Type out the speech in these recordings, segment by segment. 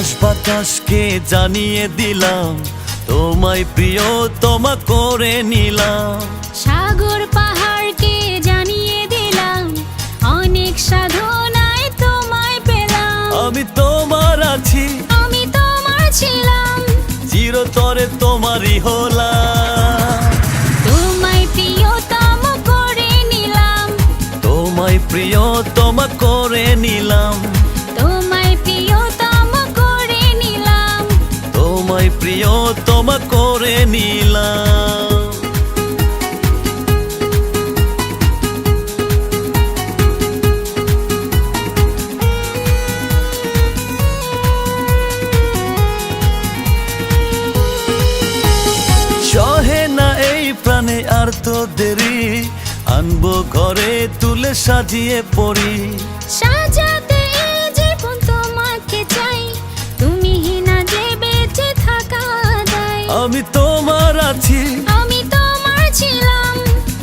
আকাশ বাতাসকে জানিয়ে দিলাম, তোমায় প্রিয়তমা করে নিলাম। সাগর পাহাড়কে জানিয়ে দিলাম, অনেক সাধনায় তোমায় পেলাম। আমি তোমার আছি, আমি তোমার ছিলাম, চিরতরে তোমারই হলাম। তোমায় প্রিয়তম করে নিলাম, তোমায় প্রিয়তমা করে নিলাম। তোমায় প্রিয়তম করে নিলাম। তোমায় প্রিয়তমা করে নিলাম। সহে না এই প্রাণে আর তো দেরি, আনবো ঘরে তুলে সাজিয়ে পড়ি। সাজাতে এই জীবন তোমাকে চাই, তুমি না যে বেঁচে থাকা যায়। আমি তোমার আছি, আমি তোমার ছিলাম,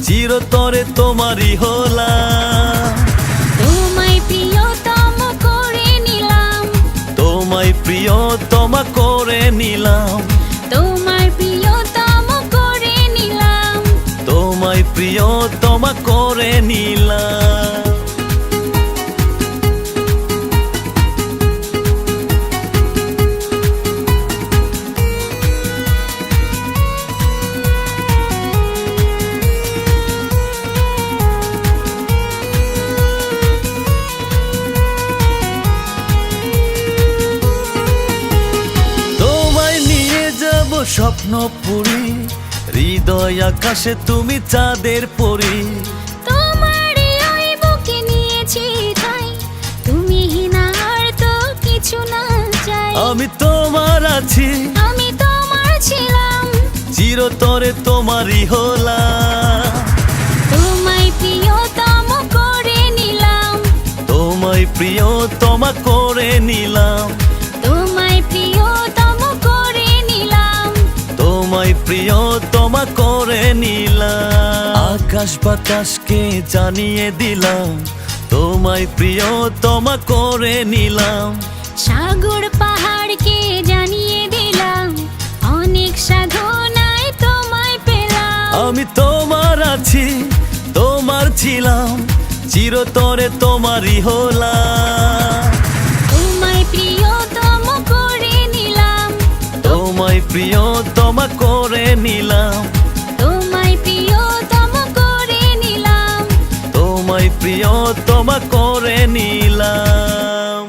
চিরতরে তোমারই হলাম। তোমায় প্রিয়তম করে নিলাম। তোমায় প্রিয়তমা করে নিলাম। তোমায় প্রিয়তম করে নিলাম। তোমায় প্রিয়তমা করে নিলাম। স্বপ্ন পুরি, হৃদয় আকাশে তুমি চাঁদের পরি। তোমারই ওই বুকে নিয়েছি ঠাই, তুমি না আর তো কিছু না চাই। আমি তোমার আছি, আমি তোমার ছিলাম, চিরতরে তোমারই হলাম। তোমায় প্রিয়তম করে নিলাম। তোমায় প্রিয়তমা করে নিলাম। তোমায় প্রিয়তম করে নিলাম। তোমায় প্রিয়তমা করে নিলাম। আকাশ বাতাসকে জানিয়ে দিলাম, তোমায় প্রিয়তমা করে নিলাম। সাগর পাহাড়কে জানিয়ে দিলাম, অনেক সাধনায় তোমায় পেলাম। আমি তোমার আছি, তোমার ছিলাম, চিরতরে তোমারই হলাম। তোমায় প্রিয়তম করে নিলাম। তোমায় প্রিয়তমা করে নিলাম। তোমায় প্রিয়তম করে নিলাম। তোমায় প্রিয়তমা করে নিলাম।